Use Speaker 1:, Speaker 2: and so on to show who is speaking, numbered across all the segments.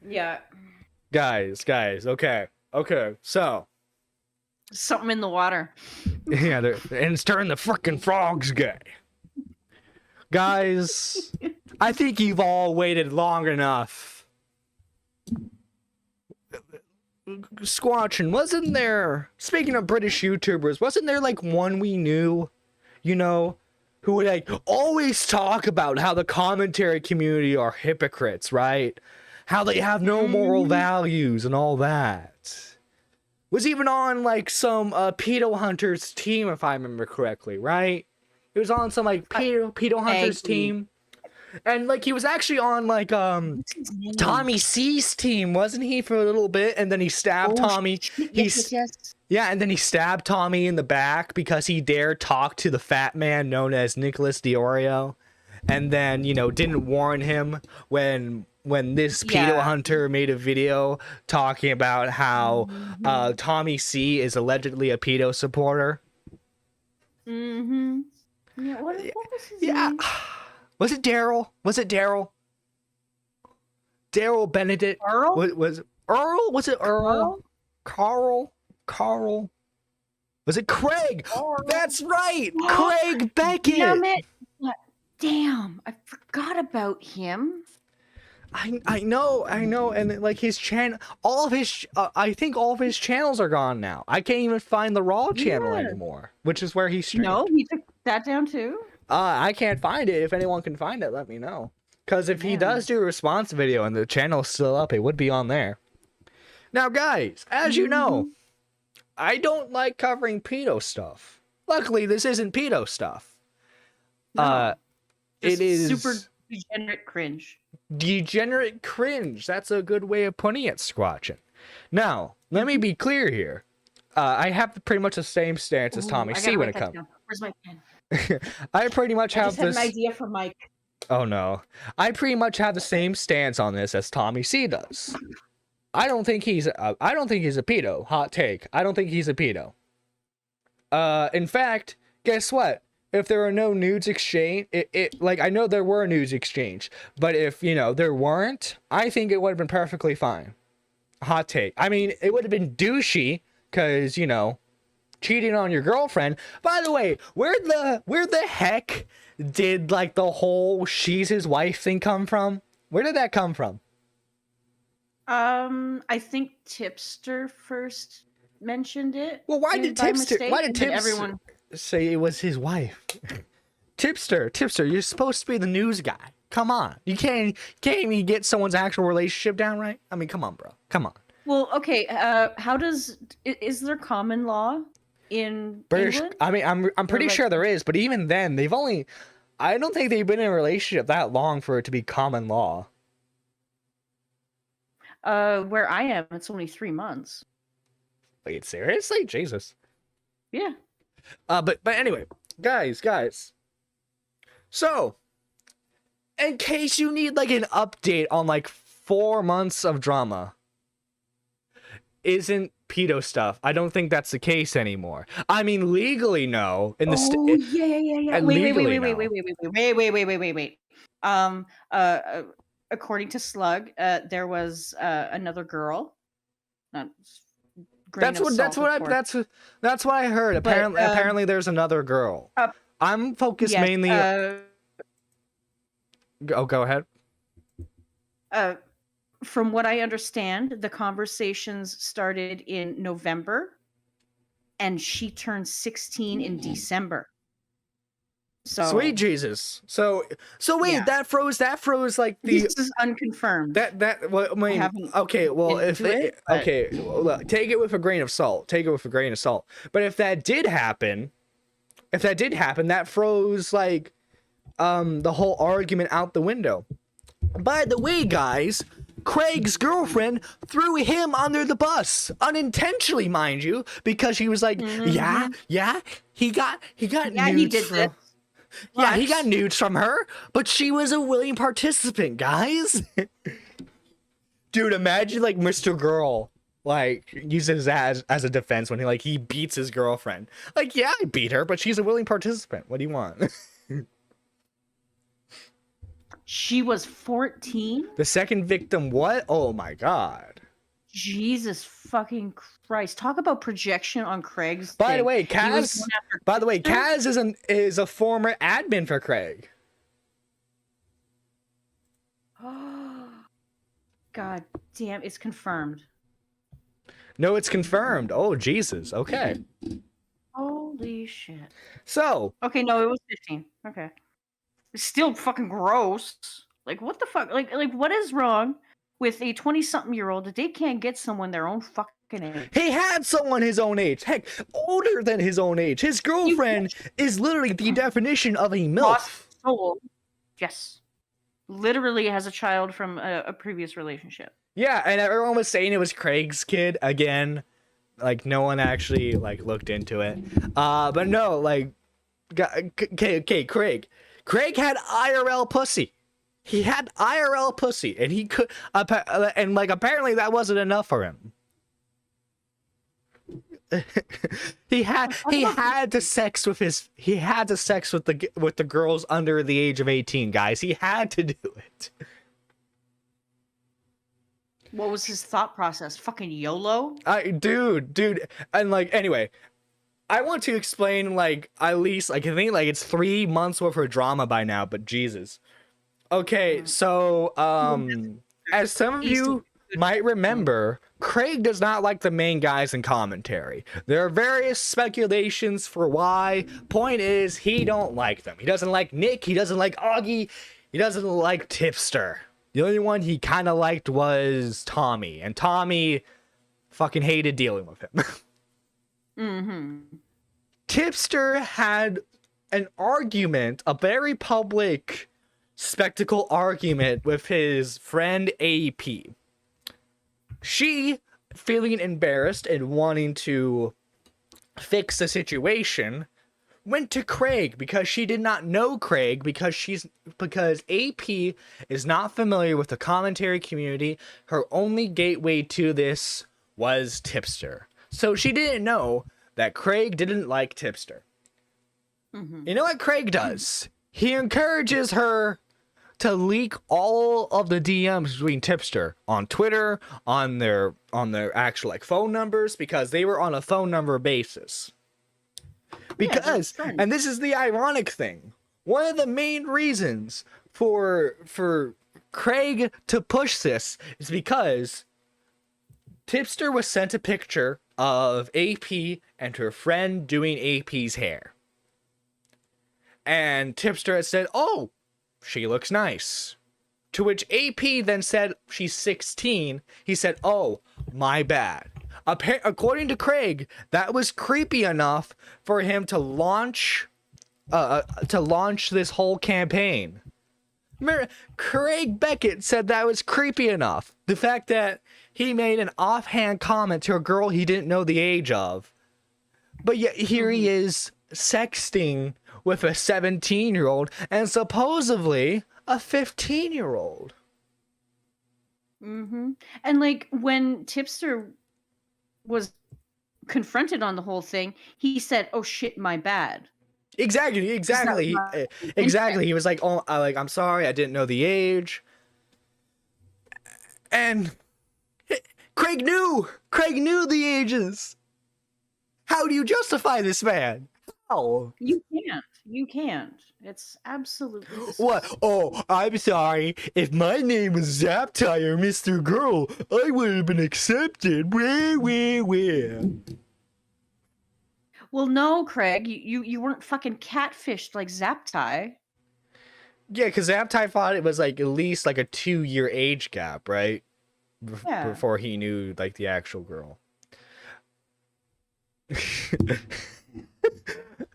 Speaker 1: Yeah.
Speaker 2: Guys, okay, so
Speaker 1: Something in the water.
Speaker 2: yeah, and it's turning the freaking frogs gay. Guys, I think you've all waited long enough. Squatching, wasn't there, speaking of British YouTubers, wasn't there like one we knew, you know, who would like always talk about how the commentary community are hypocrites, right? How they have no moral values and all that. Was even on like some pedo hunters team, if I remember correctly, right? He was on some like pedo hunters team. And like he was actually on like Tommy C's team, wasn't he, for a little bit? And then he stabbed Tommy.
Speaker 1: Yes.
Speaker 2: Yeah, and then he stabbed Tommy in the back because he dared talk to the fat man known as Nicholas Diorio, and then, you know, didn't warn him when this pedo hunter made a video talking about how Tommy C is allegedly a pedo supporter.
Speaker 1: Yeah, what was his name?
Speaker 2: Was it Daryl? Daryl Benedict?
Speaker 1: Earl?
Speaker 2: Was Earl? Was it Earl? Carl? Was it Craig?
Speaker 1: Earl.
Speaker 2: That's right! Craig Beckett!
Speaker 1: Damn it! Damn, I forgot about him.
Speaker 2: I know, and like his channel, all of his, I think all of his channels are gone now. I can't even find the Raw channel anymore, which is where he streamed.
Speaker 1: No, he took that down too?
Speaker 2: I can't find it. If anyone can find it, let me know. Because if he does do a response video and the channel's still up, it would be on there. Now, guys, as you know, I don't like covering pedo stuff. Luckily, this isn't pedo stuff.
Speaker 1: No,
Speaker 2: it is
Speaker 1: super degenerate cringe.
Speaker 2: Degenerate cringe. That's a good way of putting it, Squatchin'. Now, let me be clear here. I have pretty much the same stance as Tommy C when it comes.
Speaker 1: Where's my pen?
Speaker 2: I pretty much have this.
Speaker 1: I just had an idea for Mike.
Speaker 2: Oh no, I pretty much have the same stance on this as Tommy C does. I don't think he's a pedo. Hot take. I don't think he's a pedo. In fact, guess what? If there are no nudes exchange, like I know there were nudes exchange, but if, you know, there weren't, I think it would have been perfectly fine. Hot take. I mean, it would have been douchey because, you know, cheating on your girlfriend. By the way, where the heck did like the whole she's his wife thing come from? Where did that come from?
Speaker 1: I think Tipster first mentioned it.
Speaker 2: Well, why did Tipster everyone say it was his wife? Tipster, you're supposed to be the news guy. Come on. You can't even get someone's actual relationship down right? I mean, come on, bro. Come on.
Speaker 1: Well, okay, is there common law in
Speaker 2: British
Speaker 1: England?
Speaker 2: I mean, I'm pretty sure there is, but even then, I don't think they've been in a relationship that long for it to be common law.
Speaker 1: Where I am, it's only 3 months.
Speaker 2: Wait, seriously? Jesus.
Speaker 1: Yeah.
Speaker 2: But anyway, guys. So, in case you need like an update on like 4 months of drama, isn't pedo stuff. I don't think that's the case anymore. I mean, legally, no. In the
Speaker 1: yeah. Wait. According to Slug, there was another girl.
Speaker 2: That's what I heard. Apparently there's another girl. I'm focused mainly. Go ahead.
Speaker 1: From what I understand, the conversations started in November, and she turned 16 in December. So
Speaker 2: sweet Jesus. So wait, yeah. that froze like the.
Speaker 1: This is unconfirmed.
Speaker 2: Well, I mean, okay. Well, take it with a grain of salt. But if that did happen, that froze like the whole argument out the window. By the way, guys, Craig's girlfriend threw him under the bus, unintentionally, mind you, because she was like, yeah, he got nudes
Speaker 1: he did this.
Speaker 2: Yeah, he got nudes from her, but she was a willing participant, guys. Dude, imagine like Mr. Girl like uses that as a defense when he beats his girlfriend. Like, yeah, I beat her, but she's a willing participant. What do you want?
Speaker 1: She was 14?
Speaker 2: The second victim, what? Oh my god.
Speaker 1: Jesus fucking Christ. Talk about projection on Craig's
Speaker 2: By the
Speaker 1: thing.
Speaker 2: way,
Speaker 1: He was
Speaker 2: Kaz.
Speaker 1: going after
Speaker 2: By the way,
Speaker 1: Tipster?
Speaker 2: Kaz is a former admin for Craig.
Speaker 1: God damn, it's confirmed.
Speaker 2: No, it's confirmed. Oh Jesus. Okay.
Speaker 1: Holy shit.
Speaker 2: So.
Speaker 1: Okay, no, it was 15. Okay. It's still fucking gross. Like, what the fuck? Like, what is wrong with a 20-something-year-old that they can't get someone their own fucking age?
Speaker 2: He had someone his own age. Heck, older than his own age. His girlfriend is literally the definition of a MILF.
Speaker 1: Lost soul. Yes. Literally has a child from a previous relationship.
Speaker 2: Yeah, and everyone was saying it was Craig's kid again. Like, no one actually, like, looked into it. But no, like, okay, Craig. Craig had IRL pussy. He had IRL pussy, and he could, and like, apparently that wasn't enough for him. he had to sex with the girls under the age of 18, guys. He had to do it.
Speaker 1: What was his thought process? Fucking YOLO?
Speaker 2: Dude, and like, anyway, I want to explain, like, at least, like, I think, like, it's 3 months worth of drama by now, but Jesus. Okay, so, as some of you might remember, Craig does not like the main guys in commentary. There are various speculations for why. Point is, he don't like them. He doesn't like Nick, he doesn't like Augie, he doesn't like Tipster. The only one he kind of liked was Tommy, and Tommy fucking hated dealing with him.
Speaker 1: Mm-hmm.
Speaker 2: Tipster had an argument, a very public spectacle argument with his friend AP. She, feeling embarrassed and wanting to fix the situation, went to Craig because she did not know Craig because AP is not familiar with the commentary community. Her only gateway to this was Tipster. So she didn't know that Craig didn't like Tipster.
Speaker 1: Mm-hmm.
Speaker 2: You know what Craig does? He encourages her to leak all of the DMs between Tipster on Twitter, on their actual, like, phone numbers, because they were on a phone number basis. Because, and this is the ironic thing, one of the main reasons for Craig to push this is because Tipster was sent a picture of AP and her friend doing AP's hair. And Tipster had said, "Oh, she looks nice." To which AP then said, "She's 16. He said, "Oh, my bad." According to Craig, that was creepy enough for him to launch this whole campaign. Remember, Craig Beckett said that was creepy enough. The fact that he made an offhand comment to a girl he didn't know the age of. But yet here he is sexting with a 17-year-old and supposedly a 15-year-old.
Speaker 1: Mm-hmm. And, like, when Tipster was confronted on the whole thing, he said, "Oh shit, my bad."
Speaker 2: Exactly. He was like, "Oh, I'm sorry, I didn't know the age." And Craig knew the ages. How do you justify this man? How?
Speaker 1: You can't. It's absolutely
Speaker 2: what? Oh, I'm sorry. If my name was Zaptai or Mr. Girl, I would have been accepted. Where?
Speaker 1: Well, no, Craig, you weren't fucking catfished like Zaptai.
Speaker 2: Yeah, because Zaptai thought it was, like, at least, like, a 2-year age gap, right?
Speaker 1: Yeah.
Speaker 2: Before he knew, like, the actual girl.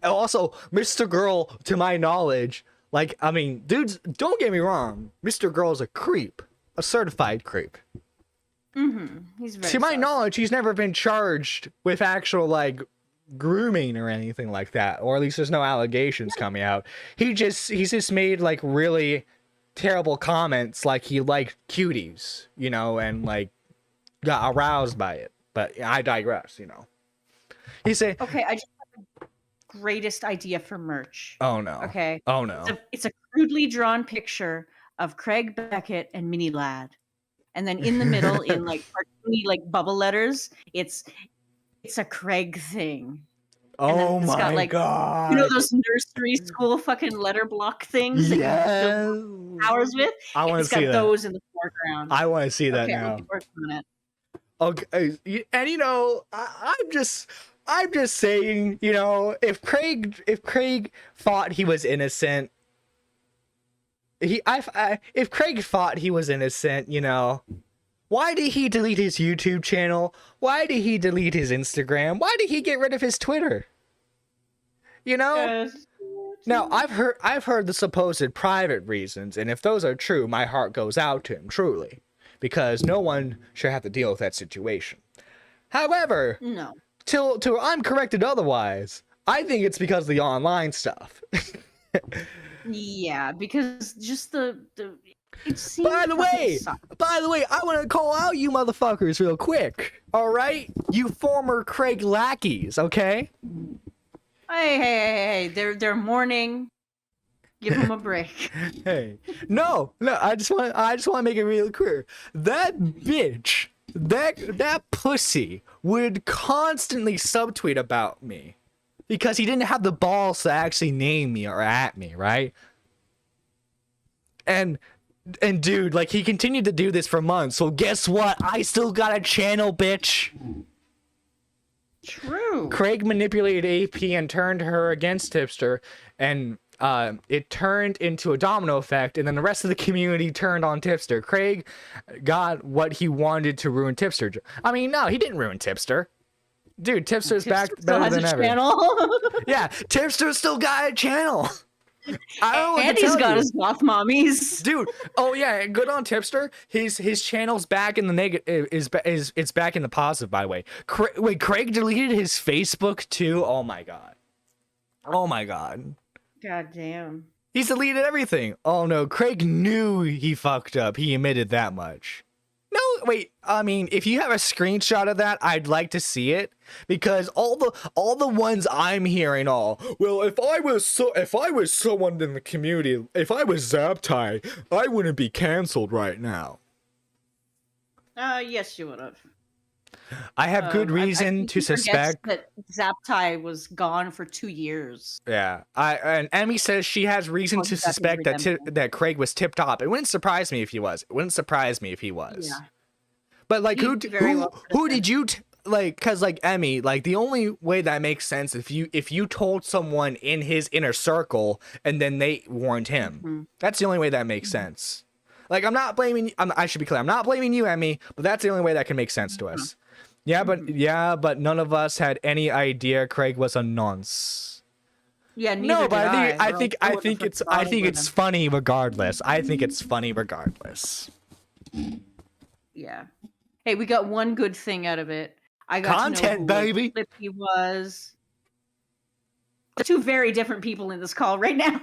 Speaker 2: Also, Mr. Girl, to my knowledge, like, I mean, dudes, don't get me wrong, Mr. Girl is a creep, a certified creep.
Speaker 1: Mm-hmm. He's very
Speaker 2: to my
Speaker 1: sus.
Speaker 2: knowledge, he's never been charged with actual, like, grooming or anything like that, or at least there's no allegations coming out. He's just made, like, really terrible comments, like he liked cuties, you know, and, like, got aroused by it. But I digress, you know. He said,
Speaker 1: "Okay, I just have the greatest idea for merch."
Speaker 2: "Oh no."
Speaker 1: Okay.
Speaker 2: Oh no.
Speaker 1: It's a crudely drawn picture of Craig Beckett and Mini Lad. And then in the middle, in like cartoony, like bubble letters, it's a Craig thing. And then
Speaker 2: Oh
Speaker 1: it's got
Speaker 2: my
Speaker 1: like
Speaker 2: god.
Speaker 1: those nursery school fucking letter block things that you build
Speaker 2: Yes.
Speaker 1: towers with.
Speaker 2: I want to
Speaker 1: It's
Speaker 2: see
Speaker 1: got
Speaker 2: that.
Speaker 1: those in the foreground.
Speaker 2: I want to see that
Speaker 1: Okay,
Speaker 2: now.
Speaker 1: we'll keep working on it.
Speaker 2: Okay, and you know, I'm just saying, you know, if Craig thought he was innocent, if Craig thought he was innocent, you know, why did he delete his YouTube channel? Why did he delete his Instagram? Why did he get rid of his Twitter? You know? Now, I've heard the supposed private reasons, and if those are true, my heart goes out to him, truly, because no one should have to deal with that situation. However,
Speaker 1: No.
Speaker 2: till I'm corrected otherwise, I think it's because of the online stuff.
Speaker 1: Yeah, because just the it seems
Speaker 2: By the way, I want to call out you motherfuckers real quick. All right, you former Craig lackeys, okay?
Speaker 1: Hey, they're mourning. Give them a break.
Speaker 2: Hey, no, I just want to make it really clear. That bitch, that pussy would constantly subtweet about me because he didn't have the balls to actually name me or at me, right? And dude, like, he continued to do this for months. So guess what? I still got a channel, bitch.
Speaker 1: True.
Speaker 2: Craig manipulated AP and turned her against Tipster, and it turned into a domino effect, and then the rest of the community turned on Tipster. Craig got what he wanted to ruin Tipster. I mean, no, he didn't ruin Tipster. Dude, Tipster's back better than ever. Yeah, Tipster's still got a channel. I don't know what
Speaker 1: and
Speaker 2: to
Speaker 1: he's
Speaker 2: tell
Speaker 1: got
Speaker 2: you.
Speaker 1: his goth mommies.
Speaker 2: Dude, oh yeah, good on Tipster. His channel's back in the negative, it's back in the positive, by the way. Wait, Craig deleted his Facebook too? Oh my god. Oh my god.
Speaker 1: God damn.
Speaker 2: He's deleted everything. Oh no, Craig knew he fucked up. He admitted that much. No, wait. I mean, if you have a screenshot of that, I'd like to see it, because all the ones I'm hearing, well, if I was someone in the community, if I was Zaptai, I wouldn't be canceled right now.
Speaker 1: Yes, you would have.
Speaker 2: I have good reason to suspect
Speaker 1: that Zaptai was gone for 2 years.
Speaker 2: Yeah, and Emmy says she has reason to suspect that Craig was tipped off. It wouldn't surprise me if he was. It wouldn't surprise me if he was. Yeah. But like, who did you like? Because like Emmy, like, the only way that makes sense if you told someone in his inner circle and then they warned him. Mm-hmm. That's the only way that makes sense. Like, I'm not blaming. I should be clear. I'm not blaming you, Emmy. But that's the only way that can make sense to us. Yeah, but none of us had any idea Craig was a nonce.
Speaker 1: Yeah, neither
Speaker 2: no, but
Speaker 1: did
Speaker 2: I think it's funny regardless. I think it's funny regardless.
Speaker 1: Yeah. Hey, we got one good thing out of it. I got
Speaker 2: content,
Speaker 1: to know
Speaker 2: baby.
Speaker 1: Flippy was. The two very different people in this call right now.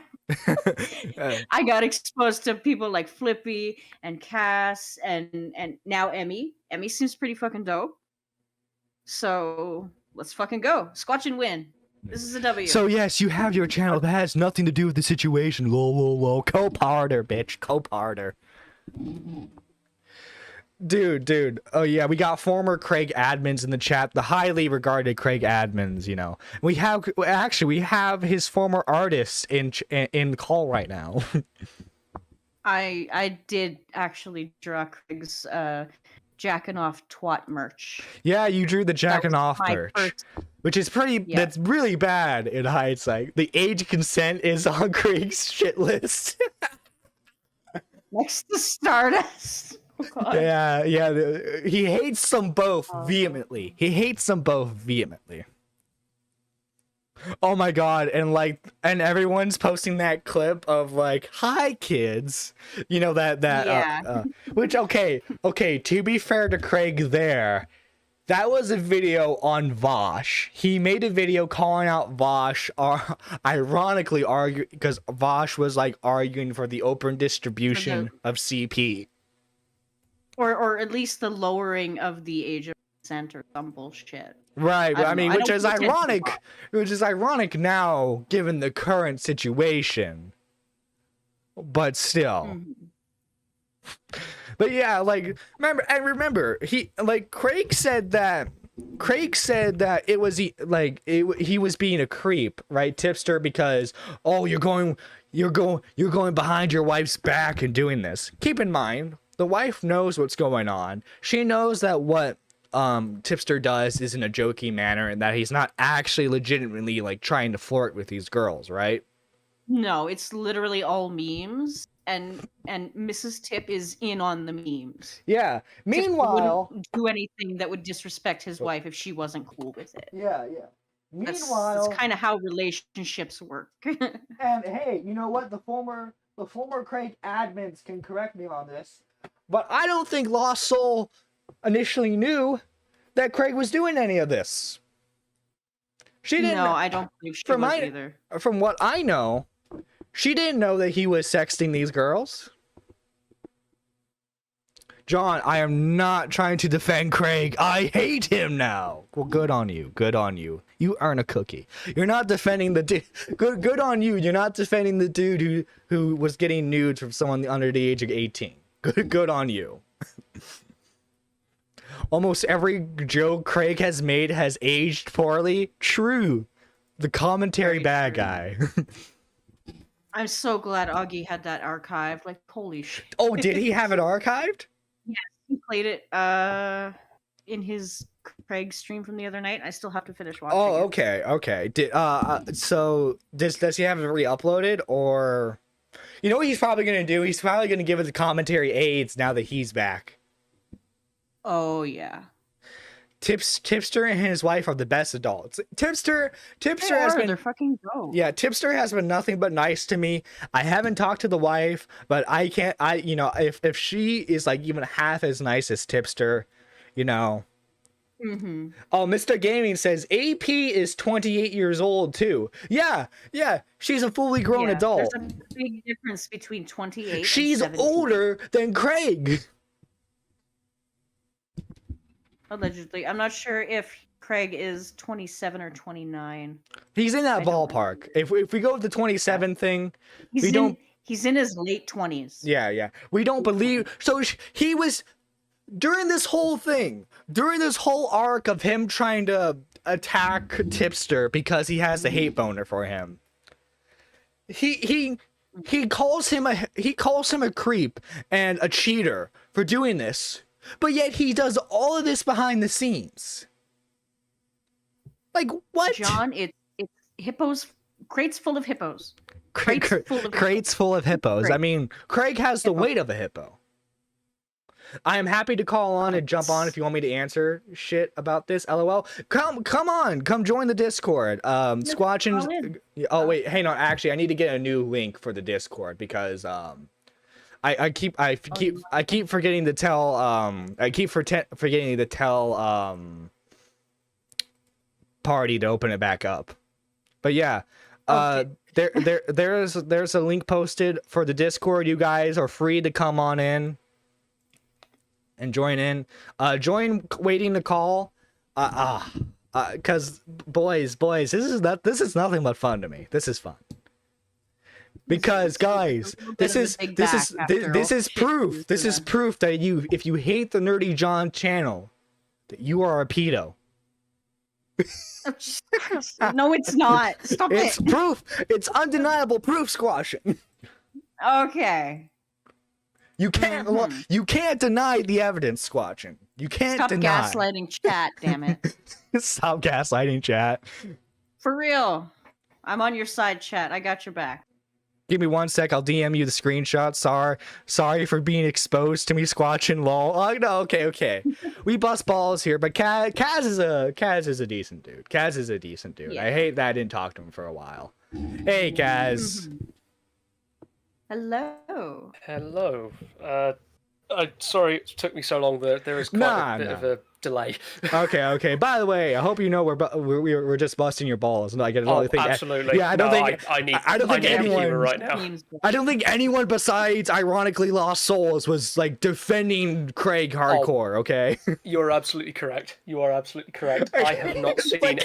Speaker 1: I got exposed to people like Flippy and Cass and now Emmy. Emmy seems pretty fucking dope. So let's fucking go. Squatch and win. This is a W.
Speaker 2: So yes, you have your channel. That has nothing to do with the situation. Lol. Co-parter, bitch. Co-parter. Dude. Oh yeah, we got former Craig admins in the chat. The highly regarded Craig admins, you know. We have his former artists in the call right now.
Speaker 1: I did actually draw Craig's jacking off twat merch.
Speaker 2: Yeah, you drew the jacking off merch, which is pretty. Yeah. That's really bad in hindsight. The age consent is on Craig's shit list.
Speaker 1: Next to Stardust. Oh,
Speaker 2: yeah. He hates them both vehemently. Oh my god, and everyone's posting that clip of like, "Hi kids," you know, that which okay, to be fair to Craig there, that was a video on Vosh. He made a video calling out Vosh, ironically because Vosh was like arguing for the open distribution of CP.
Speaker 1: Or at least the lowering of the age of consent or some bullshit.
Speaker 2: Right, I mean, which is ironic now, given the current situation. But still, But yeah, like remember he like Craig said that it was he was being a creep, right, Tipster, because oh you're going behind your wife's back and doing this. Keep in mind, the wife knows what's going on. She knows that what Tipster does is in a jokey manner and that he's not actually legitimately like trying to flirt with these girls, right?
Speaker 1: No, it's literally all memes, and Mrs. Tip is in on the memes.
Speaker 2: Yeah.
Speaker 1: Tipster
Speaker 2: Meanwhile,
Speaker 1: wouldn't do anything that would disrespect his wife if she wasn't cool with it.
Speaker 2: yeah.
Speaker 1: That's
Speaker 2: Meanwhile,
Speaker 1: kind of how relationships work.
Speaker 2: and hey, you know what? The former Craig admins can correct me on this, but I don't think Lost Soul initially knew that Craig was doing any of this. She didn't.
Speaker 1: No, I don't believe she was either.
Speaker 2: From what I know, she didn't know that he was sexting these girls. John, I am not trying to defend Craig. I hate him now. Well, good on you. Good on you. You earn a cookie. You're not defending the dude. Good on you. You're not defending the dude who was getting nudes from someone under the age of 18. Good on you. Almost every joke Craig has made has aged poorly. True. The commentary
Speaker 1: Very
Speaker 2: bad
Speaker 1: true.
Speaker 2: guy.
Speaker 1: I'm so glad Augie had that archived. Like, holy shit.
Speaker 2: Oh, did he have it archived?
Speaker 1: Yes, he played it in his Craig stream from the other night. I still have to finish watching
Speaker 2: Oh,
Speaker 1: it.
Speaker 2: okay. So does he have it re-uploaded, or you know what he's probably gonna do? He's probably gonna give it the commentary aids now that he's back.
Speaker 1: Oh yeah.
Speaker 2: Tipster and his wife are the best adults. Tipster has been
Speaker 1: they're fucking dope.
Speaker 2: Yeah, Tipster has been nothing but nice to me. I haven't talked to the wife, but if she is like even half as nice as Tipster, you know.
Speaker 1: Mm-hmm.
Speaker 2: Oh, Mr. Gaming says AP is 28 years old too. Yeah, she's a fully grown adult.
Speaker 1: There's a big difference between 28
Speaker 2: She's
Speaker 1: and 17.
Speaker 2: older than Craig.
Speaker 1: Allegedly. I'm not sure if Craig is 27 or 29.
Speaker 2: He's in that ballpark. If we go with the 27 thing,
Speaker 1: he's in his late 20s.
Speaker 2: Yeah. We don't believe. So he was during this whole arc of him trying to attack Tipster because he has a hate boner for him. He calls him a creep and a cheater for doing this. But yet he does all of this behind the scenes. Like what?
Speaker 1: John, it's hippos, crates full of hippos.
Speaker 2: Crates full of hippos. I mean, Craig has the weight of a hippo. I am happy to call on and jump on if you want me to answer shit about this. LOL. Come on, come join the Discord. Squatchins. Oh wait, hang on. Actually, I need to get a new link for the Discord because I keep forgetting to tell forgetting to tell party to open it back up. But yeah, there's a link posted for the Discord. You guys are free to come on in and join in. Join waiting to call. Cause boys, this is nothing but fun to me. This is fun. Because guys, this is proof. This is proof that if you hate the Nerdy John channel, that you are a pedo.
Speaker 1: No, it's not. Stop it.
Speaker 2: It's proof. It's undeniable proof, Squashing.
Speaker 1: Okay.
Speaker 2: You can't deny the evidence, Squatching. You can't deny.
Speaker 1: Stop gaslighting chat, damn it.
Speaker 2: Stop gaslighting chat.
Speaker 1: For real. I'm on your side, chat. I got your back.
Speaker 2: Give me 1 sec. I'll DM you the screenshot. Sorry for being exposed to me squatching. Lol. Oh no. Okay. We bust balls here, but Kaz is a decent dude. Kaz is a decent dude. Yeah. I hate that I didn't talk to him for a while. Hey, Kaz.
Speaker 1: Hello.
Speaker 3: Hello. Sorry it took me so long. There is quite a bit of delay.
Speaker 2: Okay. By the way, I hope you know we're just busting your balls. Like, I don't think,
Speaker 3: absolutely.
Speaker 2: Yeah, I don't think I don't think anyone
Speaker 3: right now.
Speaker 2: I don't think anyone besides ironically Lost Souls was like defending Craig hardcore. Okay.
Speaker 3: You're absolutely correct. You are absolutely correct. I have not seen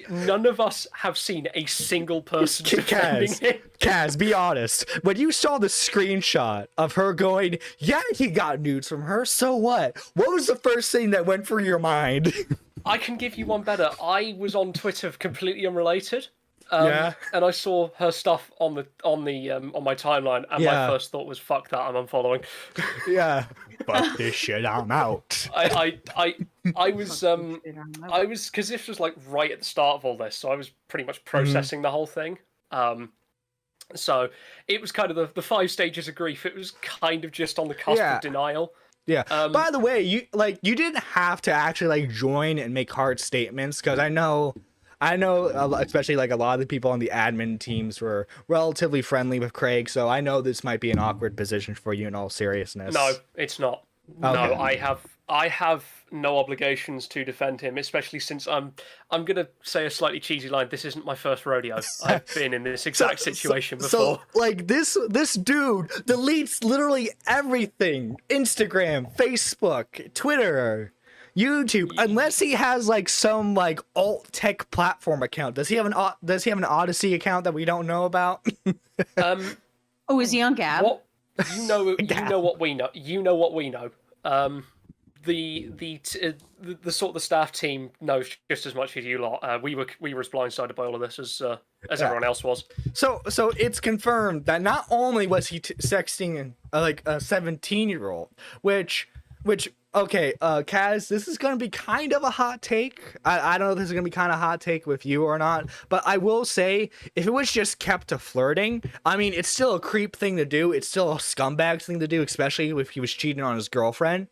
Speaker 3: none of us have seen a single person defending him.
Speaker 2: Kaz, be honest. When you saw the screenshot of her going, yeah, he got nudes from her, so what? What was the first thing that went through your mind?
Speaker 3: I can give you one better. I was on Twitter completely unrelated.
Speaker 2: Yeah.
Speaker 3: And I saw her stuff on my timeline, and my first thought was, "Fuck that! I'm unfollowing."
Speaker 2: Yeah. Fuck this shit! I'm out.
Speaker 3: I was because this was like right at the start of all this, so I was pretty much processing the whole thing. So it was kind of the 5 stages of grief. It was kind of just on the cusp of denial.
Speaker 2: Yeah. By the way, you didn't have to actually like join and make hard statements, because I know, especially like a lot of the people on the admin teams were relatively friendly with Craig, so I know this might be an awkward position for you in all seriousness.
Speaker 3: No, it's not. Okay. No, I have no obligations to defend him, especially since I'm gonna say a slightly cheesy line. This isn't my first rodeo. I've been in this exact situation before.
Speaker 2: So like this dude deletes literally everything: Instagram, Facebook, Twitter, YouTube, unless he has like some like alt tech platform account. Does he have an Odyssey account that we don't know about?
Speaker 1: Oh, is he on Gab?
Speaker 3: What you know what we know. You know what we know. The sort of the staff team knows just as much as you lot. We were as blindsided by all of this as everyone else was.
Speaker 2: So it's confirmed that not only was he sexting like a 17-year-old, which okay, Kaz, this is gonna be kind of a hot take. I don't know if this is gonna be kind of hot take with you or not, but I will say, if it was just kept to flirting, I mean, it's still a creep thing to do. It's still a scumbag thing to do, especially if he was cheating on his girlfriend.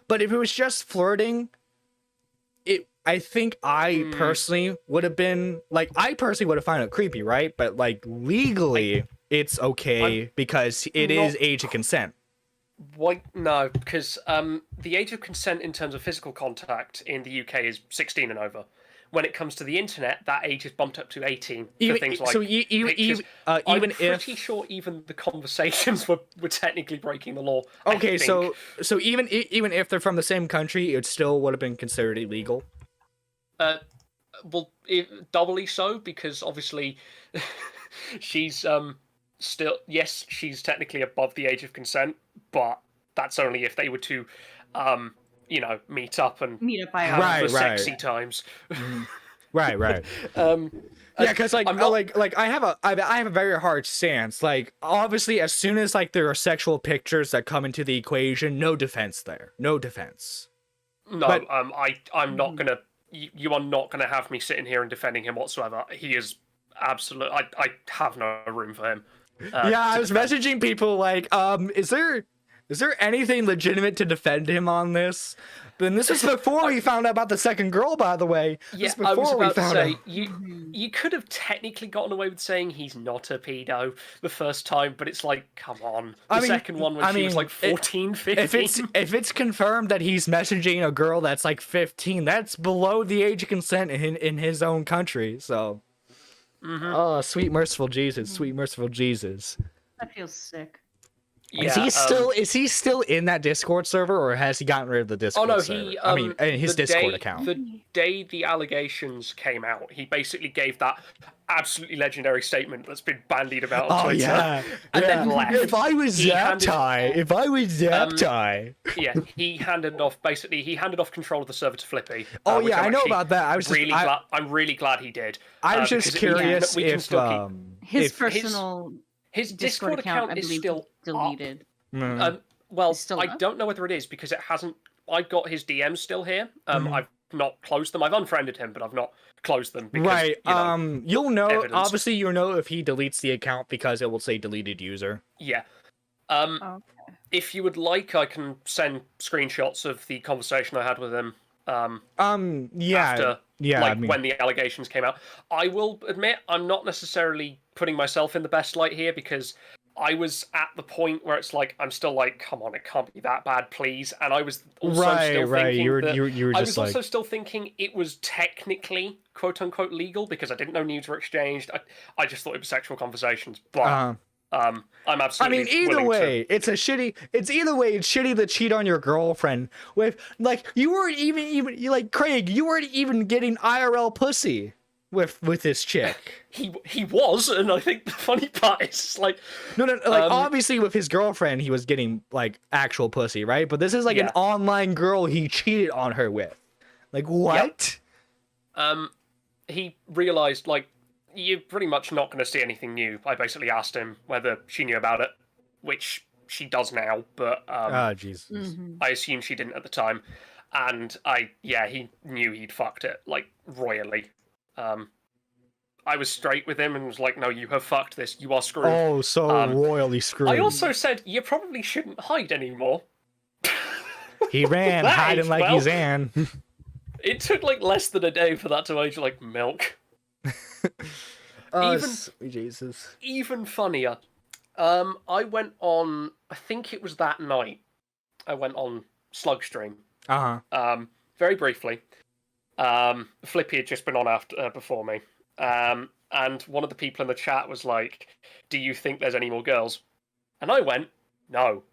Speaker 2: But if it was just flirting, I think I personally would have been like, I personally would have found it creepy, right? But like legally, it's okay because it is age of consent.
Speaker 3: Why? No, because the age of consent in terms of physical contact in the UK is 16 and over. When it comes to the internet, that age is bumped up to 18 for things like pictures. I'm pretty sure even the conversations were technically breaking the law.
Speaker 2: Okay, so even if they're from the same country, it still would have been considered illegal.
Speaker 3: Well, doubly so, because obviously she's still, yes, she's technically above the age of consent, but that's only if they were to meet up and have the sexy times.
Speaker 2: Right. Yeah, because I have a very hard stance. Like, obviously, as soon as like there are sexual pictures that come into the equation, no defense there. No defense.
Speaker 3: No, but, I'm not gonna. You are not gonna have me sitting here and defending him whatsoever. He is absolute. I have no room for him.
Speaker 2: I was messaging people like, is there anything legitimate to defend him on this? Then this was before we found out about the second girl, by the way.
Speaker 3: Yeah, I was about to say, you could have technically gotten away with saying he's not a pedo the first time, but it's like, come on. The second one when she was like 14, 15.
Speaker 2: If it's confirmed that he's messaging a girl that's like 15, that's below the age of consent in his own country, so... Oh, sweet merciful Jesus, sweet merciful Jesus.
Speaker 1: That feels sick.
Speaker 3: Yeah,
Speaker 2: is he still in that Discord server, or has he gotten rid of the Discord server? I mean, his Discord account.
Speaker 3: The day the allegations came out, he basically gave that absolutely legendary statement that's been bandied about on Twitter. And then left.
Speaker 2: If I was Zaptai.
Speaker 3: Yeah, he handed off control of the server to Flippy.
Speaker 2: Oh yeah, I know about that.
Speaker 3: I'm really glad he did.
Speaker 2: I was just curious if
Speaker 1: his personal
Speaker 3: his Discord account is still
Speaker 1: deleted.
Speaker 3: Well, I don't know whether it is because it hasn't. I've got his DMs still here. I've not closed them. I've unfriended him, but I've not closed them. Because,
Speaker 2: right. You'll know.
Speaker 3: Evidence.
Speaker 2: Obviously, you'll know if he deletes the account because it will say deleted user.
Speaker 3: Yeah.
Speaker 1: Okay.
Speaker 3: If you would like, I can send screenshots of the conversation I had with him. After, when the allegations came out. I will admit I'm not necessarily putting myself in the best light here because I was at the point where it's like, I'm still like, come on, it can't be that bad, please. And I was also still thinking
Speaker 2: you were
Speaker 3: I
Speaker 2: just
Speaker 3: was also still thinking it was technically quote unquote legal because I didn't know nudes were exchanged. I just thought it was sexual conversations, but I'm absolutely.
Speaker 2: I mean, either way, it's shitty. It's shitty to cheat on your girlfriend with like you weren't even like Craig. You weren't even getting IRL pussy with this chick.
Speaker 3: He was, and I think the funny part is like
Speaker 2: no, like obviously with his girlfriend he was getting like actual pussy, right? But this is like an online girl he cheated on her with. Like what?
Speaker 3: Yep. He realized like you're pretty much not going to see anything new. I basically asked him whether she knew about it, which she does now, but
Speaker 2: Jesus.
Speaker 3: I assume she didn't at the time, and he knew he'd fucked it like royally. I was straight with him and was like, no, you have fucked this. You are screwed.
Speaker 2: Oh, so royally screwed.
Speaker 3: I also said, you probably shouldn't hide anymore.
Speaker 2: He ran, hiding like he's Anne.
Speaker 3: It took like less than a day for that to age like milk.
Speaker 2: Jesus.
Speaker 3: Even funnier. I went on, I think it was that night, I went on Slugstream. Very briefly. Flippy had just been on before me. And one of the people in the chat was like, do you think there's any more girls? And I went, no,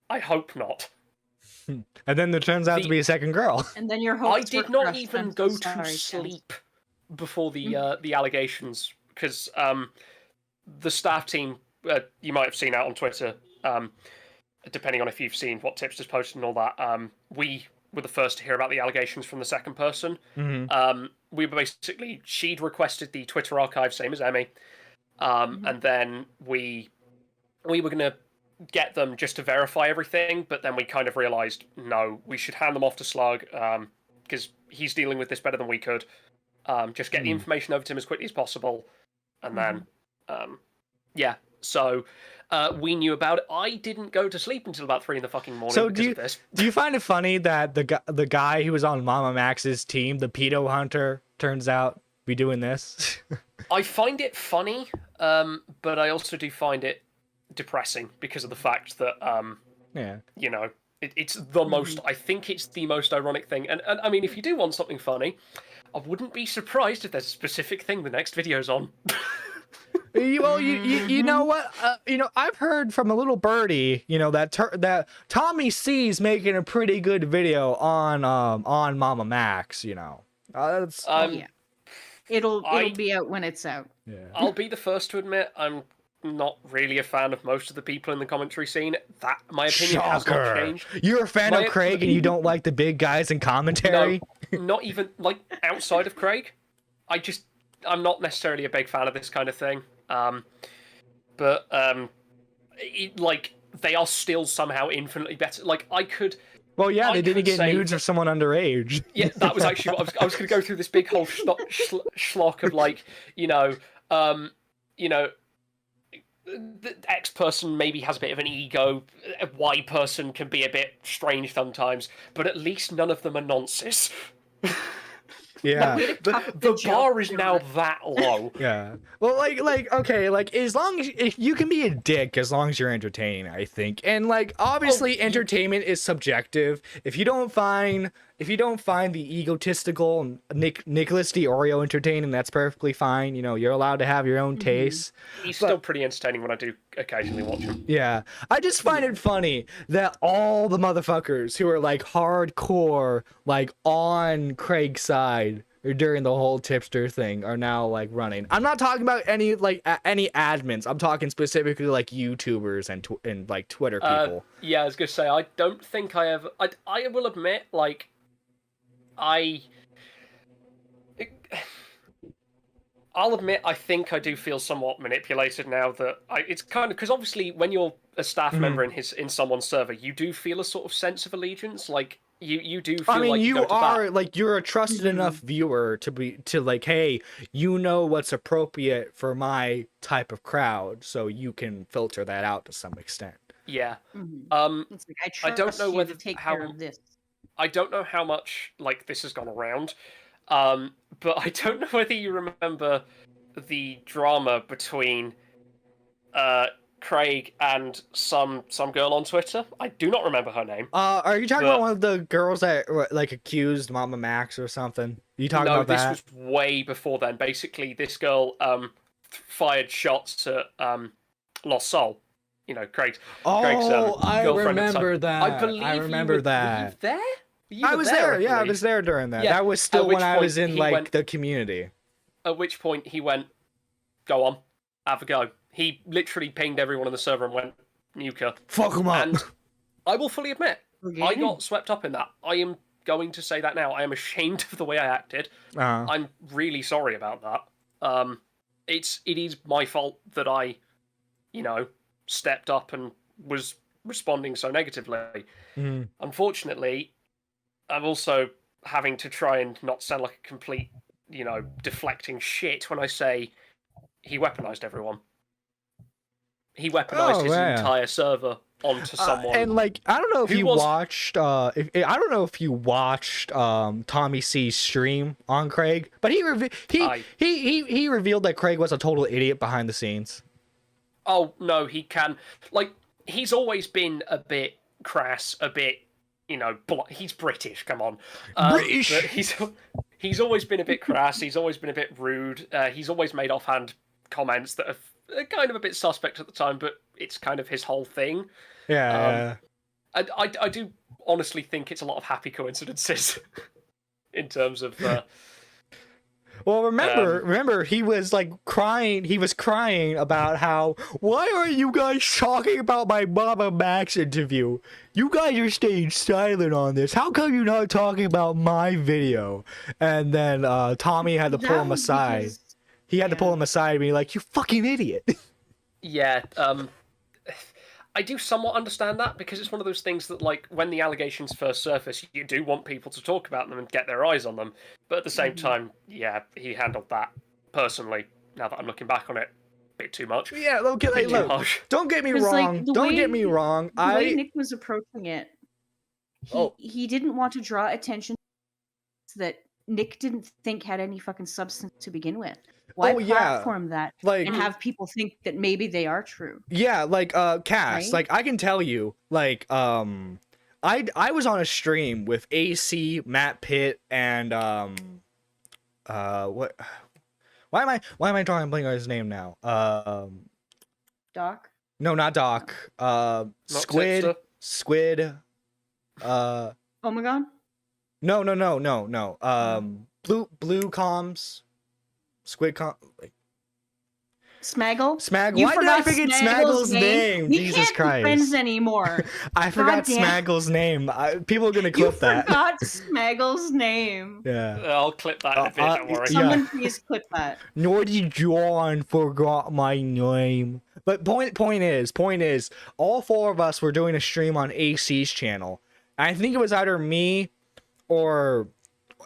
Speaker 3: I hope not.
Speaker 2: And then there turns out to be a second girl.
Speaker 1: And then your hopes
Speaker 3: I did not even go to sleep before the allegations, because the staff team, you might have seen out on Twitter, depending on if you've seen what Tipster's posted and all that, we were the first to hear about the allegations from the second person. We were basically, she'd requested the Twitter archive, same as Emmy, and then we were going to get them just to verify everything, but then we kind of realised, no, we should hand them off to Slug, because he's dealing with this better than we could. Just get the information over to him as quickly as possible, and then, so we knew about it. I didn't go to sleep until about 3 in the fucking morning because of this.
Speaker 2: Do you find it funny that the guy who was on Mama Max's team, the pedo hunter, turns out be doing this?
Speaker 3: I find it funny, but I also do find it depressing because of the fact that, you know, it's the most, I think it's the most ironic thing. And I mean, if you do want something funny, I wouldn't be surprised if there's a specific thing the next video's on.
Speaker 2: Well, you know what? I've heard from a little birdie, that Tommy C's making a pretty good video on Mama Max. That's
Speaker 1: it'll be out when it's out.
Speaker 2: Yeah.
Speaker 3: I'll be the first to admit I'm not really a fan of most of the people in the commentary scene. That my opinion has not changed.
Speaker 2: You're a fan of Craig and you don't like the big guys in commentary?
Speaker 3: No, not even like outside of Craig. I'm not necessarily a big fan of this kind of thing. But they are still somehow infinitely better. Like I could.
Speaker 2: Well, yeah, they didn't get nudes of someone underage.
Speaker 3: Yeah, that was actually what I was going to go through this big whole schlock of like, the X person maybe has a bit of an ego. A Y person can be a bit strange sometimes, but at least none of them are nonces.
Speaker 2: Yeah,
Speaker 3: the bar is now that low.
Speaker 2: Yeah. Well, okay, as long as if you can be a dick as long as you're entertaining, I think. And obviously entertainment is subjective. If you don't find the egotistical Nicholas D'Oreo entertaining, that's perfectly fine. You're allowed to have your own tastes.
Speaker 3: He's still pretty entertaining when I do occasionally watch him.
Speaker 2: Yeah. I just find it funny that all the motherfuckers who are hardcore on Craig's side during the whole tipster thing are now running. I'm not talking about any admins. I'm talking specifically YouTubers and Twitter people.
Speaker 3: Yeah, I was gonna say I don't think I ever. I will admit I'll admit I think I do feel somewhat manipulated now that it's kind of because obviously when you're a staff member in someone's server, you do feel a sort of sense of allegiance. You do feel
Speaker 2: you're a trusted enough viewer to hey, what's appropriate for my type of crowd, so you can filter that out to some extent.
Speaker 3: Yeah.
Speaker 1: It's I don't know whether to take care of this.
Speaker 3: I don't know how much this has gone around, but I don't know whether you remember the drama between Craig and some girl on Twitter. I do not remember her name.
Speaker 2: Are you talking about one of the girls that like accused Mama Max or something? You talking about that?
Speaker 3: No, this was way before then. Basically, this girl fired shots at Lost Soul. You know, Craig's
Speaker 2: I
Speaker 3: girlfriend.
Speaker 2: Remember that.
Speaker 3: I believe
Speaker 2: I remember that.
Speaker 3: Were you there?
Speaker 2: I was there. Yeah, I was there during that. Yeah. That was still when I was in like the community.
Speaker 3: At which point he went, "Go on, have a go." He literally pinged everyone on the server and went, "Nuke her."
Speaker 2: Fuck him up.
Speaker 3: And I will fully admit, I got swept up in that. I am going to say that now. I am ashamed of the way I acted. I'm really sorry about that. It is my fault that I, stepped up and was responding so negatively. Unfortunately, I'm also having to try and not sound like a complete, deflecting shit when I say he weaponized everyone. He weaponized his entire server onto someone.
Speaker 2: And like, I don't know if you watched. I don't know if you watched Tommy C's stream on Craig, but he revealed that Craig was a total idiot behind the scenes.
Speaker 3: Oh no, he can. Like, he's always been a bit crass, a bit, he's British. Come on,
Speaker 2: British.
Speaker 3: But he's always been a bit crass. He's always been a bit rude. He's always made offhand comments that are kind of a bit suspect at the time, but it's kind of his whole thing.
Speaker 2: Yeah.
Speaker 3: I do honestly think it's a lot of happy coincidences in terms of.
Speaker 2: Well, remember, he was like crying. He was crying about how, why aren't you guys talking about my Mama Max interview? You guys are staying silent on this. How come you're not talking about my video? And then Tommy had to pull him aside. He had to pull him aside and be like, "You fucking idiot."
Speaker 3: Yeah, I do somewhat understand that, because it's one of those things that, like, when the allegations first surface, you do want people to talk about them and get their eyes on them. But at the same time, yeah, he handled that personally. Now that I'm looking back on it, a bit too much.
Speaker 2: Yeah, look, don't get me wrong. Don't get me wrong.
Speaker 1: The way Nick was approaching it, he didn't want to draw attention that Nick didn't think had any fucking substance to begin with. Why platform that and have people think that maybe they are true?
Speaker 2: Yeah, like Cass, right? Like I can tell you, like I was on a stream with AC, Matt Pitt, and what? Why am I drawing a blank on his name now?
Speaker 1: Doc?
Speaker 2: No, not Doc. Squid.
Speaker 1: Oh my god.
Speaker 2: No. Blue comms. Smaggle? Why did I forget Smaggle's name? Jesus Christ. We can't be
Speaker 1: friends anymore.
Speaker 2: I forgot Smaggle's name. People are going to clip that.
Speaker 1: You forgot Smaggle's name.
Speaker 2: Yeah.
Speaker 3: I'll clip that in a bit, don't worry.
Speaker 1: Someone please clip that.
Speaker 2: Naughty John forgot my name. But point is, all four of us were doing a stream on AC's channel. I think it was either me or...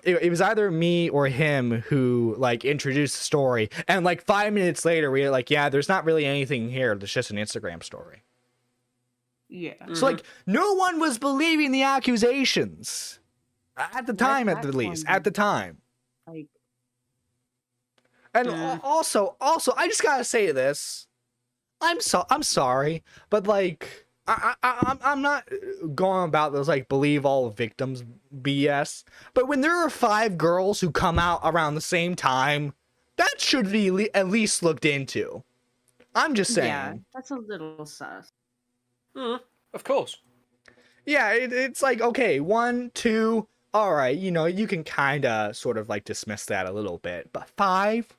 Speaker 2: It was either me or him who like introduced the story, and like 5 minutes later we were like, yeah, there's not really anything here, it's just an Instagram story.
Speaker 1: Yeah.
Speaker 2: So like no one was believing the accusations at the time, at the least at the time.
Speaker 1: Like,
Speaker 2: and also I just gotta say this, I'm sorry, but like I'm not going about those like believe all victims BS, but when there are 5 girls who come out around the same time, that should be at least looked into. I'm just saying.
Speaker 1: Yeah, that's a little sus.
Speaker 3: Of course.
Speaker 2: Yeah, it's like, okay, 1, 2, all right, you can kind of sort of like dismiss that a little bit, but 5?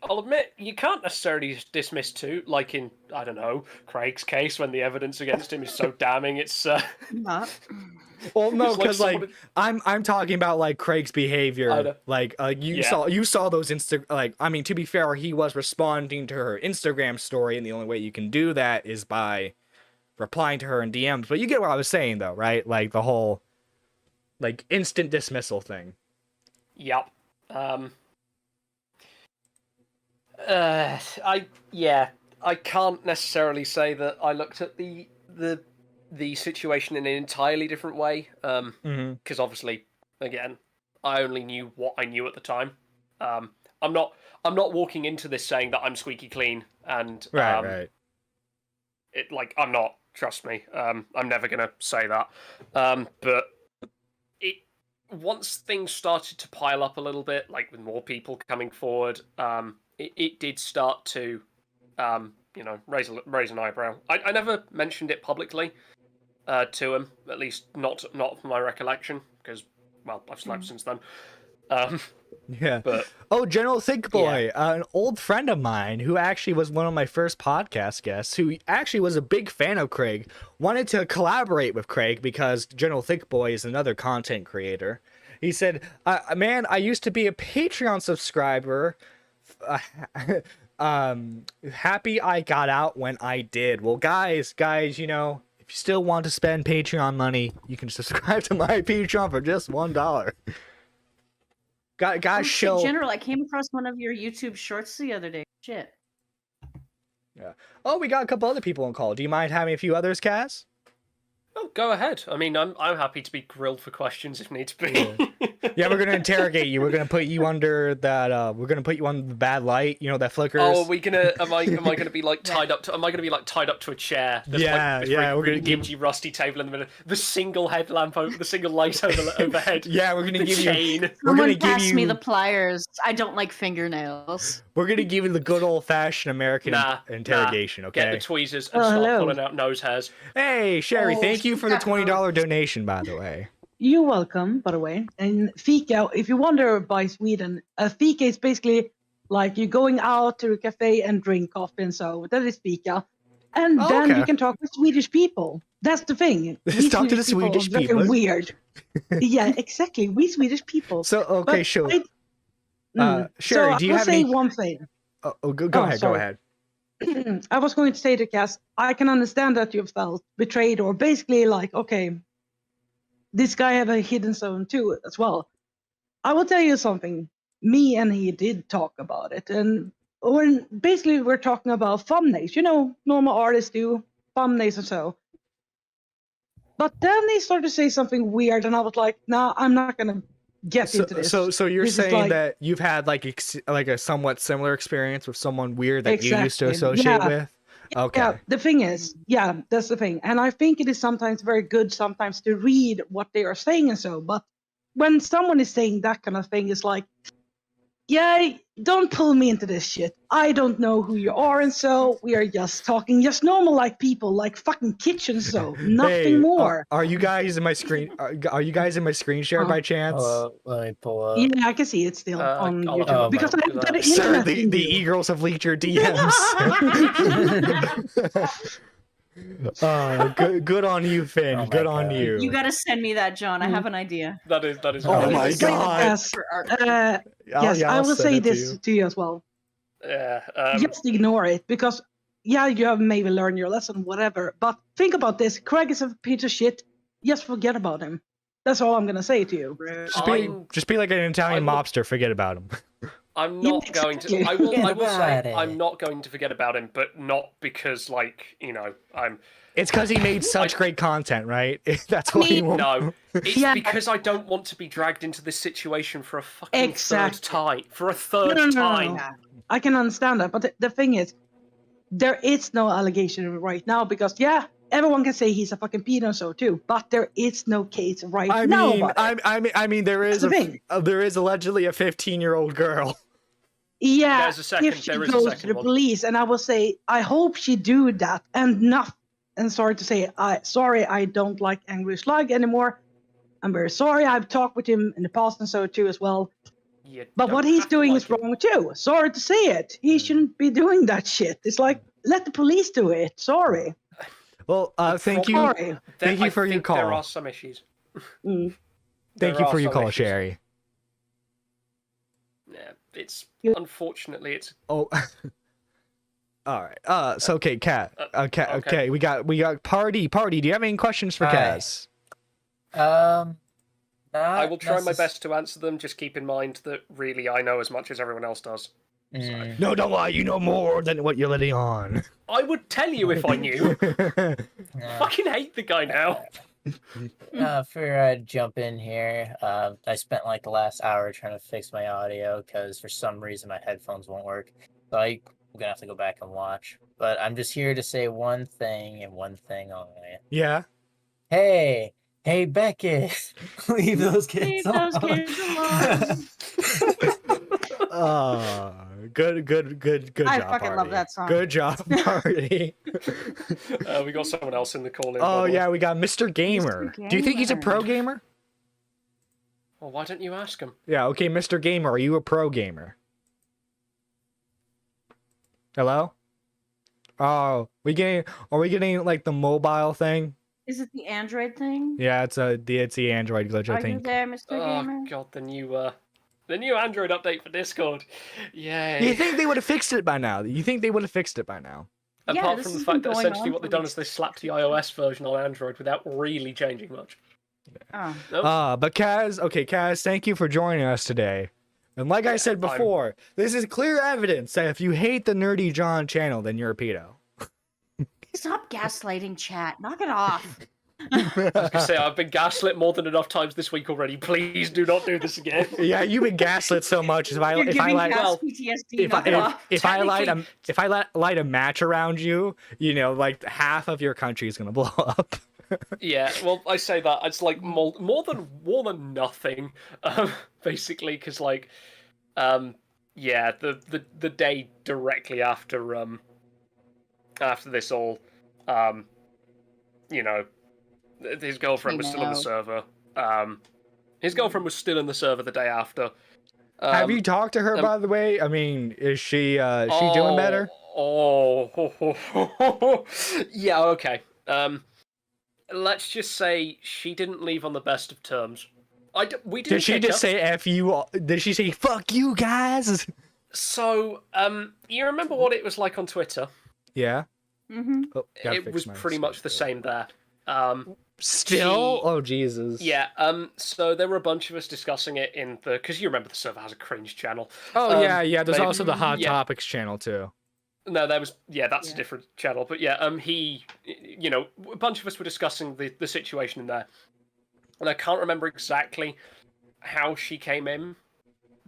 Speaker 3: I'll admit, you can't necessarily dismiss 2, like in, I don't know, Craig's case, when the evidence against him is so damning, it's...
Speaker 1: Not.
Speaker 2: Well, no, because like I'm talking about like Craig's behavior. Like you saw those to be fair, he was responding to her Instagram story, and the only way you can do that is by replying to her in DMs. But you get what I was saying, though, right? Like the whole like instant dismissal thing.
Speaker 3: Yep. I can't necessarily say that I looked at the situation in an entirely different way, because obviously, again, I only knew what I knew at the time. I'm not walking into this saying that I'm squeaky clean and
Speaker 2: right.
Speaker 3: It like I'm not. Trust me. I'm never gonna say that. But once things started to pile up a little bit, like with more people coming forward, it did start to, raise an eyebrow. I never mentioned it publicly to him, at least not from my recollection, because well, I've slept since then.
Speaker 2: Yeah.
Speaker 3: But
Speaker 2: General Think Boy, an old friend of mine who actually was one of my first podcast guests, who actually was a big fan of Craig, wanted to collaborate with Craig because General Think Boy is another content creator. He said, man, I used to be a Patreon subscriber. Happy I got out when I did. Well, guys, if you still want to spend Patreon money, you can subscribe to my Patreon for just $1. Guys, show
Speaker 1: General, I came across one of your YouTube shorts the other day. Shit.
Speaker 2: Yeah. Oh, we got a couple other people on call. Do you mind having a few others, Kaz?
Speaker 3: Oh, go ahead. I mean, I'm happy to be grilled for questions if needs be.
Speaker 2: Yeah, we're gonna interrogate you. We're gonna put you under that. We're gonna put you on the bad light. You know that flickers.
Speaker 3: Oh, are we gonna? Am I gonna be like tied up to? Am I gonna be like tied up to a chair?
Speaker 2: Yeah.
Speaker 3: We're gonna give you rusty table in the middle. The single headlamp over the single light overhead.
Speaker 2: Yeah, we're gonna give you.
Speaker 1: Someone pass me the pliers. I don't like fingernails.
Speaker 2: We're gonna give you the good old fashioned American interrogation. Okay.
Speaker 3: Get the tweezers and start pulling out nose hairs.
Speaker 2: Hey, Sherry, thank you for the $20 donation, by the way.
Speaker 4: You're welcome, by the way. And fika, if you wonder by Sweden, a fika is basically like you're going out to a cafe and drink coffee and so that is fika. And then you can talk with Swedish people. That's the thing.
Speaker 2: Talk to the Swedish people.
Speaker 4: Weird. Yeah, exactly. We Swedish people.
Speaker 2: So, okay, sure. Sherry, do you have
Speaker 4: say one thing.
Speaker 2: Go ahead. Go ahead.
Speaker 4: I was going to say to Cass, I can understand that you felt betrayed or basically like, okay, this guy have a hidden zone too as well. I will tell you something. Me and he did talk about it, and we're talking about thumbnails. Normal artists do thumbnails and so. But then he started to say something weird, and I was like, "Nah, I'm not gonna get into this."
Speaker 2: So you're saying that you've had like a somewhat similar experience with someone weird that you used to associate with? Okay.
Speaker 4: Yeah, the thing is, that's the thing. And I think it is sometimes very good sometimes to read what they are saying and so. But when someone is saying that kind of thing, it's like, don't pull me into this shit. I don't know who you are and so. We are just talking just normal like people, like fucking kitchen so. Nothing more.
Speaker 2: Are you guys in my screen? Are you guys in my screen share by chance?
Speaker 5: Let me pull up.
Speaker 4: Yeah, I can see it still on YouTube. Because I have better
Speaker 2: Sir,
Speaker 4: internet.
Speaker 2: the e-girls have leaked your DMs. Good on you, Finn. Good on you.
Speaker 1: You gotta send me that, John. I have an idea.
Speaker 3: That is.
Speaker 2: Oh my god.
Speaker 4: Yes, I will say this to you as well.
Speaker 3: Yeah.
Speaker 4: Just ignore it because you have maybe learned your lesson, whatever. But think about this: Craig is a piece of shit. Just forget about him. That's all I'm gonna say to you.
Speaker 2: Just be like an Italian mobster. Forget about him.
Speaker 3: I'm not going to. I will say I'm not going to forget about him, but not because I'm.
Speaker 2: It's because he made such great content, right? That's why he won't.
Speaker 3: No, it's because I don't want to be dragged into this situation for a fucking third time. For a third time.
Speaker 4: No. I can understand that, but the thing is, there is no allegation right now because everyone can say he's a fucking pedo and so too, but there is no case now.
Speaker 2: I mean, there is allegedly a 15-year-old girl.
Speaker 4: Yeah,
Speaker 3: if she
Speaker 4: goes to the police, and I will say, I hope she do that, and not. And sorry to say, I don't like Angry Slug anymore. I'm very sorry. I've talked with him in the past and so too as well. But what he's doing is wrong too. Sorry to say it. He shouldn't be doing that shit. It's like, let the police do it. Sorry.
Speaker 2: Well, thank you.
Speaker 4: Sorry.
Speaker 2: Thank you for your call.
Speaker 3: There are some issues.
Speaker 2: Thank you for your call, Sherry.
Speaker 3: Yeah, unfortunately, it's.
Speaker 2: Oh. All right. So okay, Kat. Okay. We got Party. Do you have any questions for Kaz?
Speaker 3: I will try my best to answer them. Just keep in mind that really I know as much as everyone else does. So.
Speaker 2: No, don't lie. You know more than what you're letting on.
Speaker 3: I would tell you if I knew. Fucking hate the guy now.
Speaker 5: Figured I'd jump in here. I spent like the last hour trying to fix my audio because for some reason my headphones won't work. So I'm gonna have to go back and watch. But I'm just here to say one thing and one thing only.
Speaker 2: Yeah.
Speaker 5: Hey, Beckett, leave those kids
Speaker 1: Leave
Speaker 5: alone.
Speaker 1: those kids alone.
Speaker 2: Good
Speaker 1: I
Speaker 2: job,
Speaker 1: fucking love
Speaker 2: Party.
Speaker 1: that song.
Speaker 2: Good job, Party.
Speaker 3: We got someone else in the call.
Speaker 2: Oh yeah, we got Mr. Gamer. Do you think he's a pro gamer?
Speaker 3: Well, why don't you ask him?
Speaker 2: Yeah, okay, Mr. Gamer, are you a pro gamer? Hello? Oh, are we getting like the mobile thing?
Speaker 1: Is it the Android thing?
Speaker 2: Yeah, it's the Android glitch, I
Speaker 1: Are
Speaker 2: think.
Speaker 1: you there, Mr. Gamer?
Speaker 3: Oh god, the new Android update for Discord. Yay.
Speaker 2: You think they would have fixed it by now?
Speaker 3: Apart
Speaker 1: this
Speaker 3: from the
Speaker 1: has
Speaker 3: fact
Speaker 1: been
Speaker 3: that
Speaker 1: going
Speaker 3: essentially
Speaker 1: on
Speaker 3: what they've
Speaker 1: for
Speaker 3: done is they slapped the iOS version on Android without really changing much.
Speaker 1: Oh.
Speaker 3: Nope.
Speaker 2: But Kaz, thank you for joining us today. And like I said before, this is clear evidence that if you hate the Nerdy John channel, then you're a pedo.
Speaker 1: Stop gaslighting chat. Knock it off.
Speaker 3: I was gonna say, I've been gaslit more than enough times this week already. Please do not do this again.
Speaker 2: Yeah, you've been gaslit so much. If I light a match around you, you know, like half of your country is gonna blow up.
Speaker 3: Yeah, well, I say that it's like more than nothing, basically, because like, yeah, the day directly after this all, you know, his girlfriend was still in the server. His girlfriend was still in the server the day after.
Speaker 2: Have you talked to her, by the way? I mean, is she doing better?
Speaker 3: Yeah, okay. Let's just say she didn't leave on the best of terms. We didn't.
Speaker 2: Did she just say F you? Did she say fuck you guys?
Speaker 3: So, you remember what it was like on Twitter?
Speaker 2: Yeah.
Speaker 1: Mm-hmm.
Speaker 2: Oh,
Speaker 3: it was pretty much the same there.
Speaker 2: Still? Oh, Jesus.
Speaker 3: Yeah, so there were a bunch of us discussing it in the... Because you remember the server has a cringe channel.
Speaker 2: Oh, yeah, there's also the Hot Topics channel, too.
Speaker 3: No, there was... Yeah, that's a different channel. But yeah, he... You know, a bunch of us were discussing the situation in there. And I can't remember exactly how she came in.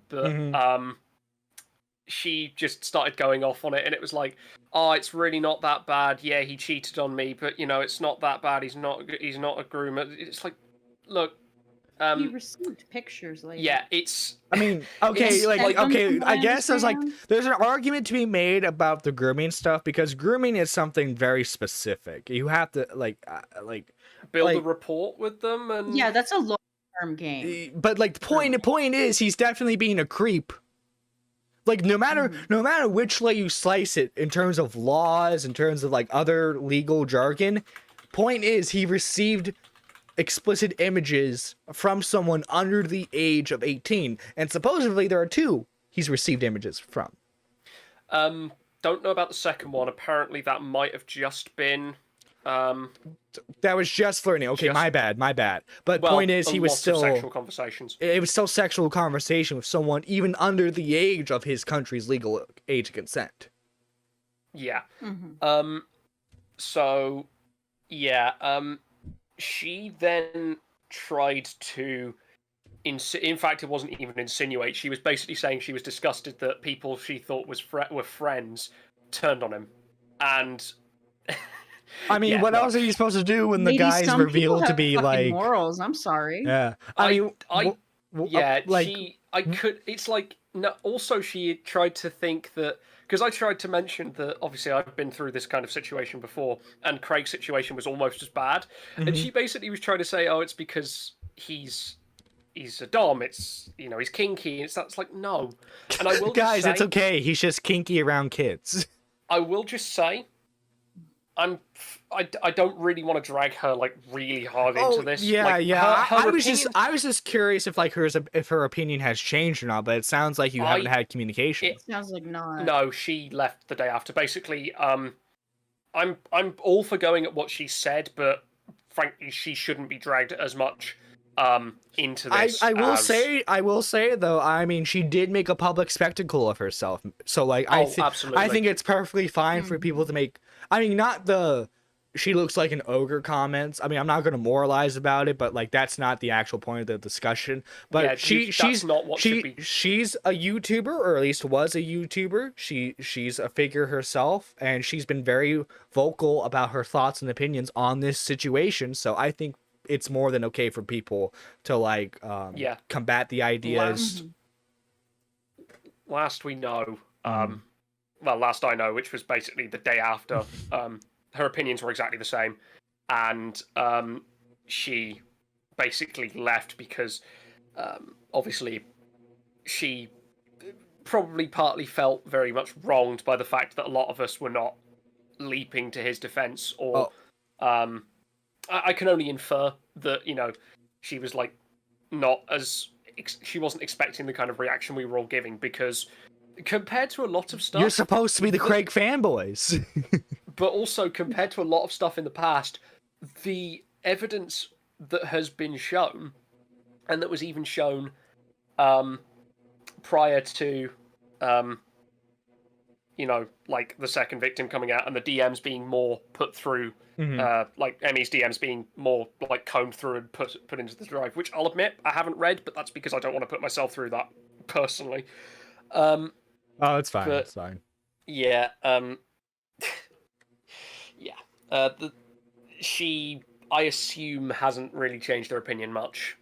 Speaker 3: But, she just started going off on it, and it was like, oh, it's really not that bad. Yeah, he cheated on me, but you know, it's not that bad. He's not a groomer. It's like, look,
Speaker 1: he received pictures later.
Speaker 3: Yeah, it's.
Speaker 2: I mean, okay, I guess there's an argument to be made about the grooming stuff because grooming is something very specific. You have to
Speaker 3: build a rapport with them, and
Speaker 1: yeah, that's a long-term game.
Speaker 2: But like the point is, he's definitely being a creep. Like no matter which way you slice it in terms of laws, in terms of like other legal jargon, point is he received explicit images from someone under the age of 18, and supposedly there are two he's received images from.
Speaker 3: Don't know about the second one. Apparently that might have just been
Speaker 2: that was just flirting. Okay, my bad. But point is, he was still
Speaker 3: sexual conversations.
Speaker 2: It was still sexual conversation with someone even under the age of his country's legal age of consent.
Speaker 3: Yeah.
Speaker 1: Mm-hmm.
Speaker 3: So, yeah. She then tried to. In fact, it wasn't even insinuate. She was basically saying she was disgusted that people she thought were friends turned on him, and.
Speaker 2: I mean, what else are you supposed to do when the guy's revealed to be like
Speaker 1: morals? I'm sorry.
Speaker 2: Yeah,
Speaker 3: It's like no. Also, she tried to think that because I tried to mention that obviously I've been through this kind of situation before, and Craig's situation was almost as bad, and she basically was trying to say, oh, it's because he's a dom. It's he's kinky. That's like no. And I will
Speaker 2: guys, it's okay. He's just kinky around kids.
Speaker 3: I will just say. I don't really want to drag her like really hard into this.
Speaker 2: Yeah,
Speaker 3: like,
Speaker 2: yeah.
Speaker 3: Her
Speaker 2: I was just curious if like if her opinion has changed or not. But it sounds like you haven't had communication.
Speaker 1: It sounds like not.
Speaker 3: No, she left the day after. Basically, I'm all for going at what she said, but frankly, she shouldn't be dragged as much into this.
Speaker 2: I will say though, I mean, she did make a public spectacle of herself. So like, I think it's perfectly fine for people to make. I mean, not the she looks like an ogre comments. I mean, I'm not going to moralize about it, but like that's not the actual point of the discussion. But
Speaker 3: Yeah,
Speaker 2: she's
Speaker 3: not what should be.
Speaker 2: She's a YouTuber, or at least was a YouTuber. She's a figure herself, and she's been very vocal about her thoughts and opinions on this situation. So I think it's more than okay for people to like combat the ideas.
Speaker 3: Last we know, well, last I know, which was basically the day after, her opinions were exactly the same, and she basically left because obviously she probably partly felt very much wronged by the fact that a lot of us were not leaping to his defense, or I can only infer that, you know, she was like not as she wasn't expecting the kind of reaction we were all giving, because compared to a lot of stuff,
Speaker 2: you're supposed to be the Craig fanboys.
Speaker 3: But also compared to a lot of stuff in the past, the evidence that has been shown, and that was even shown prior to you know, like the second victim coming out, and the DMs being more put through, like Emmy's DMs being more like combed through and put into the drive, which I'll admit I haven't read, but that's because I don't want to put myself through that personally.
Speaker 2: Oh, it's fine. It's fine.
Speaker 3: Yeah. Yeah. She, I assume, hasn't really changed her opinion much.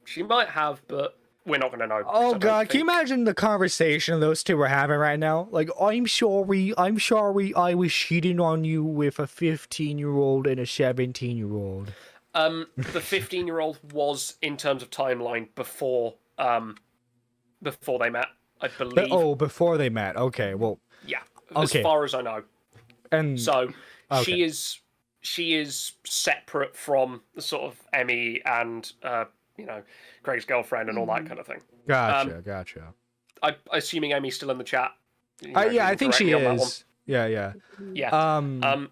Speaker 3: She might have, but we're not going to know.
Speaker 2: Oh God, can you imagine the conversation those two were having right now? Like, I'm sorry, I was cheating on you with a 15-year-old and a 17-year-old.
Speaker 3: The 15-year-old was, in terms of timeline, before they met, I believe.
Speaker 2: Before they met. Okay, well.
Speaker 3: Yeah, as far as I know.
Speaker 2: And
Speaker 3: so she is separate from the sort of Emmy and you know, Craig's girlfriend and all that kind of thing.
Speaker 2: Gotcha.
Speaker 3: I'm assuming Emmy's still in the chat.
Speaker 2: Yeah, I think she is. Yeah.
Speaker 3: Have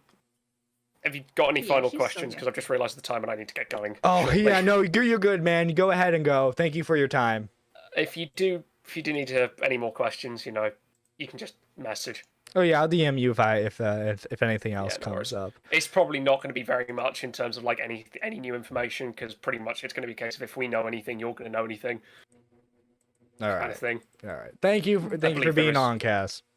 Speaker 3: you got any final questions? Because I've just realised the time and I need to get going.
Speaker 2: Oh yeah, no, you're good, man. Go ahead and go. Thank you for your time.
Speaker 3: If you do need to have any more questions, you know, you can just message.
Speaker 2: Oh yeah, I'll DM you if anything else comes up.
Speaker 3: It's probably not going to be very much in terms of like any new information, because pretty much it's going to be a case of if we know anything, you're going to know anything.
Speaker 2: All right.
Speaker 3: Kind of thing.
Speaker 2: All right. Thank you for being on, Cass.